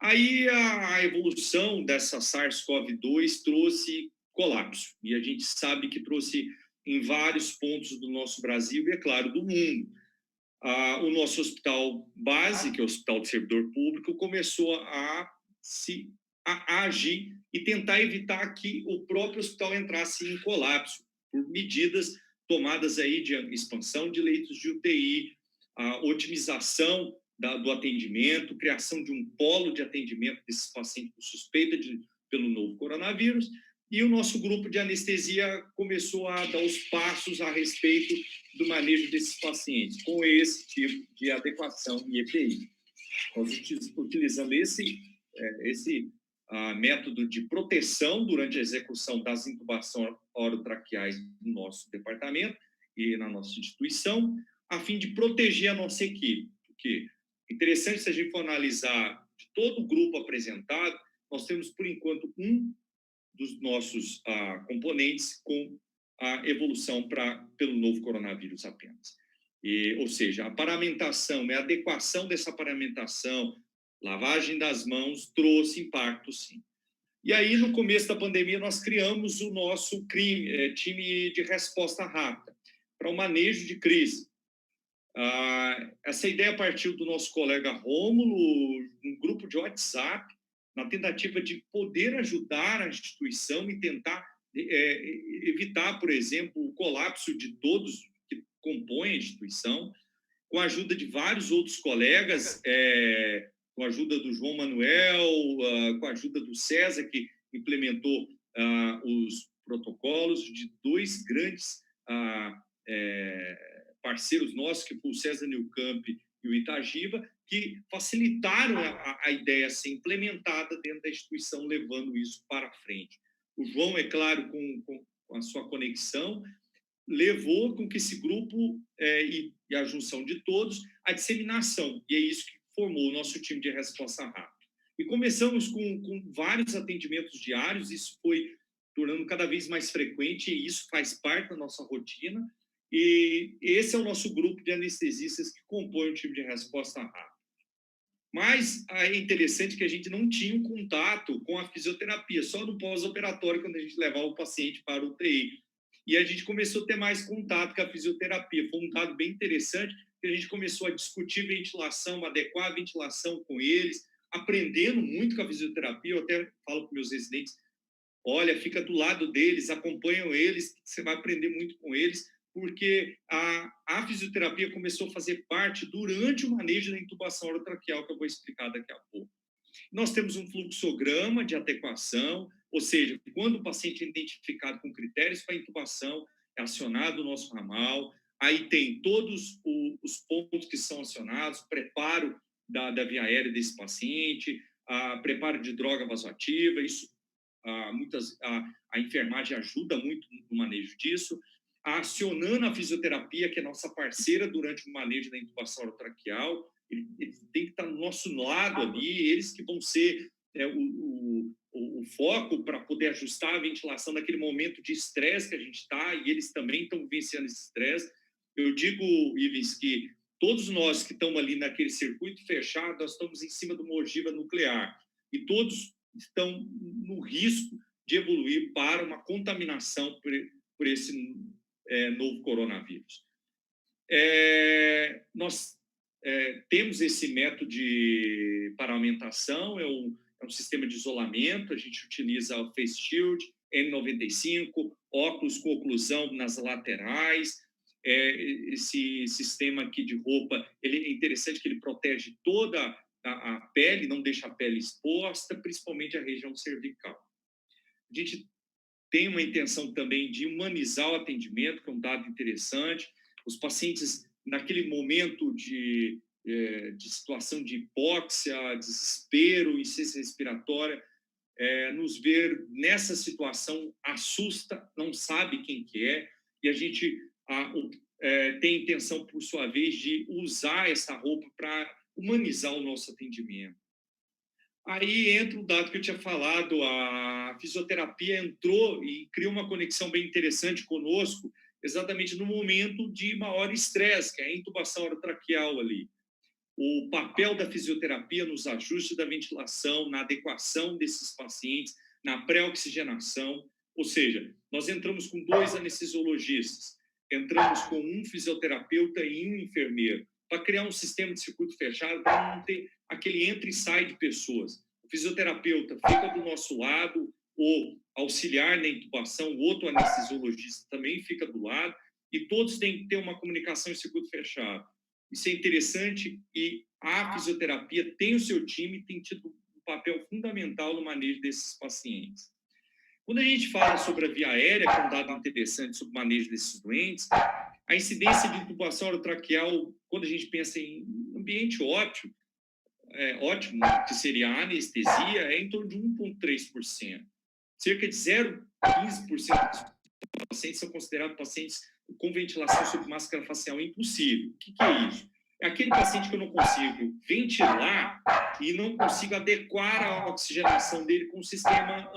Aí a evolução dessa SARS-CoV-2 trouxe colapso, e a gente sabe que trouxe em vários pontos do nosso Brasil e, é claro, do mundo. O nosso hospital base, que é o Hospital de Servidor Público, começou a agir e tentar evitar que o próprio hospital entrasse em colapso, por medidas tomadas aí de expansão de leitos de UTI, a otimização do atendimento, criação de um polo de atendimento desses pacientes com suspeita pelo novo coronavírus, e o nosso grupo de anestesia começou a dar os passos a respeito do manejo desses pacientes, com esse tipo de adequação e EPI. Nós utilizamos esse método de proteção durante a execução das intubações orotraqueais no nosso departamento e na nossa instituição, a fim de proteger a nossa equipe. Porque é interessante, se a gente for analisar de todo o grupo apresentado, nós temos, por enquanto, um dos nossos componentes com a evolução pelo novo coronavírus apenas. Ou seja, a paramentação, a adequação dessa paramentação, lavagem das mãos, trouxe impacto, sim. E aí, no começo da pandemia, nós criamos o nosso time de resposta rápida para o manejo de crise. Essa ideia partiu do nosso colega Rômulo, um grupo de WhatsApp, na tentativa de poder ajudar a instituição e tentar evitar, por exemplo, o colapso de todos que compõem a instituição, com a ajuda de vários outros colegas, com a ajuda do João Manuel, com a ajuda do César, que implementou os protocolos, de dois grandes parceiros nossos, que foi o César Newcamp e o Itagiba, que facilitaram a ideia ser implementada dentro da instituição, levando isso para frente. O João, é claro, com a sua conexão, levou com que esse grupo e a junção de todos, a disseminação, e é isso que formou o nosso time de resposta rápida. E começamos com vários atendimentos diários, isso foi tornando cada vez mais frequente, e isso faz parte da nossa rotina, e esse é o nosso grupo de anestesistas que compõe o time de resposta rápida. Mas é interessante que a gente não tinha um contato com a fisioterapia, só no pós-operatório, quando a gente levava o paciente para o UTI. E a gente começou a ter mais contato com a fisioterapia. Foi um dado bem interessante, que a gente começou a discutir ventilação, adequar a ventilação com eles, aprendendo muito com a fisioterapia. Eu até falo para meus residentes, olha, fica do lado deles, acompanham eles, você vai aprender muito com eles, porque a fisioterapia começou a fazer parte durante o manejo da intubação orotraqueal, que eu vou explicar daqui a pouco. Nós temos um fluxograma de adequação, ou seja, quando o paciente é identificado com critérios para intubação, é acionado o nosso ramal, aí tem todos os pontos que são acionados, preparo da via aérea desse paciente, preparo de droga vasoativa, isso a enfermagem ajuda muito no manejo disso, acionando a fisioterapia, que é nossa parceira durante o manejo da intubação orotraqueal, eles têm que estar do nosso lado ali, eles que vão ser o foco para poder ajustar a ventilação naquele momento de estresse que a gente está, e eles também estão vivenciando esse estresse. Eu digo, Ivens, que todos nós que estamos ali naquele circuito fechado, nós estamos em cima de uma ogiva nuclear, e todos estão no risco de evoluir para uma contaminação por esse novo coronavírus. Nós temos esse método de paramentação, é um sistema de isolamento, a gente utiliza o face shield, N95, óculos com oclusão nas laterais, esse sistema aqui de roupa, ele é interessante que ele protege toda a pele, não deixa a pele exposta, principalmente a região cervical. A gente tem uma intenção também de humanizar o atendimento, que é um dado interessante. Os pacientes, naquele momento de situação de hipóxia, desespero, insuficiência respiratória, nos ver nessa situação assusta, não sabe quem que é, e a gente tem a intenção, por sua vez, de usar essa roupa para humanizar o nosso atendimento. Aí entra o dado que eu tinha falado, a fisioterapia entrou e criou uma conexão bem interessante conosco, exatamente no momento de maior estresse, que é a intubação orotraqueal ali. o papel da fisioterapia nos ajustes da ventilação, na adequação desses pacientes, na pré-oxigenação, ou seja, nós entramos com 2 anestesiologistas, entramos com um fisioterapeuta e um enfermeiro, para criar um sistema de circuito fechado, para não ter aquele entra e sai de pessoas. O fisioterapeuta fica do nosso lado, o auxiliar na intubação, o outro anestesiologista também fica do lado, e todos têm que ter uma comunicação em circuito fechado. Isso é interessante e a fisioterapia tem o seu time, tem tido um papel fundamental no manejo desses pacientes. Quando a gente fala sobre a via aérea, que é um dado interessante sobre o manejo desses doentes, a incidência de intubação orotraqueal, quando a gente pensa em ambiente ótimo, que seria a anestesia, é em torno de 1,3%. Cerca de 0,15% dos pacientes são considerados pacientes com ventilação sob máscara facial impossível. O que é isso? É aquele paciente que eu não consigo ventilar e não consigo adequar a oxigenação dele com o sistema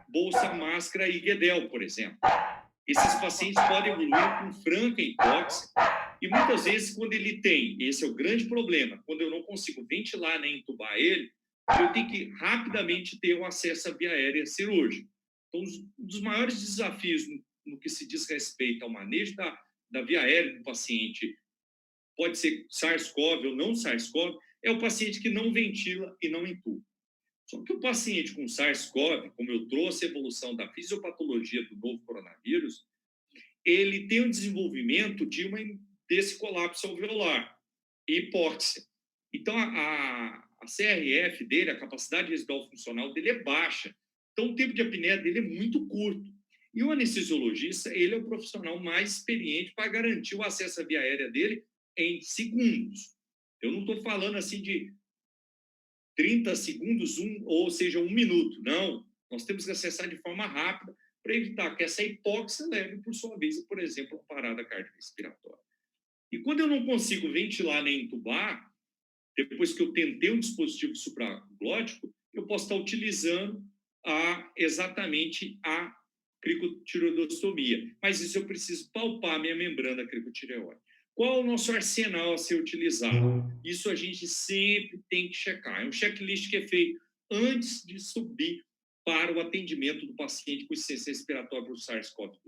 bolsa, máscara e Guedel, por exemplo. Esses pacientes podem evoluir com franca hipóxia e muitas vezes quando ele tem, esse é o grande problema, quando eu não consigo ventilar nem entubar ele, eu tenho que rapidamente ter o acesso à via aérea cirúrgica. Então, um dos maiores desafios no que se diz respeito ao manejo da via aérea do paciente, pode ser SARS-CoV ou não SARS-CoV, é o paciente que não ventila e não intuba. Só que o paciente com SARS-CoV, como eu trouxe a evolução da fisiopatologia do novo coronavírus, ele tem o desenvolvimento desse colapso alveolar e hipóxia. Então, a CRF dele, a capacidade residual funcional dele é baixa. Então, o tempo de apneia dele é muito curto. E o anestesiologista, ele é o profissional mais experiente para garantir o acesso à via aérea dele em segundos. Eu não estou falando assim de 30 segundos, ou seja, 1 minuto. Não, nós temos que acessar de forma rápida para evitar que essa hipóxia leve, por sua vez, por exemplo, a parada cardiorrespiratória. E quando eu não consigo ventilar nem entubar, depois que eu tentei um dispositivo supraglótico, eu posso estar utilizando exatamente a cricotireoidostomia. Mas isso eu preciso palpar a minha membrana cricotireoide. Qual é o nosso arsenal a ser utilizado? Isso a gente sempre tem que checar. É um checklist que é feito antes de subir para o atendimento do paciente com insuficiência respiratória por SARS-CoV-2.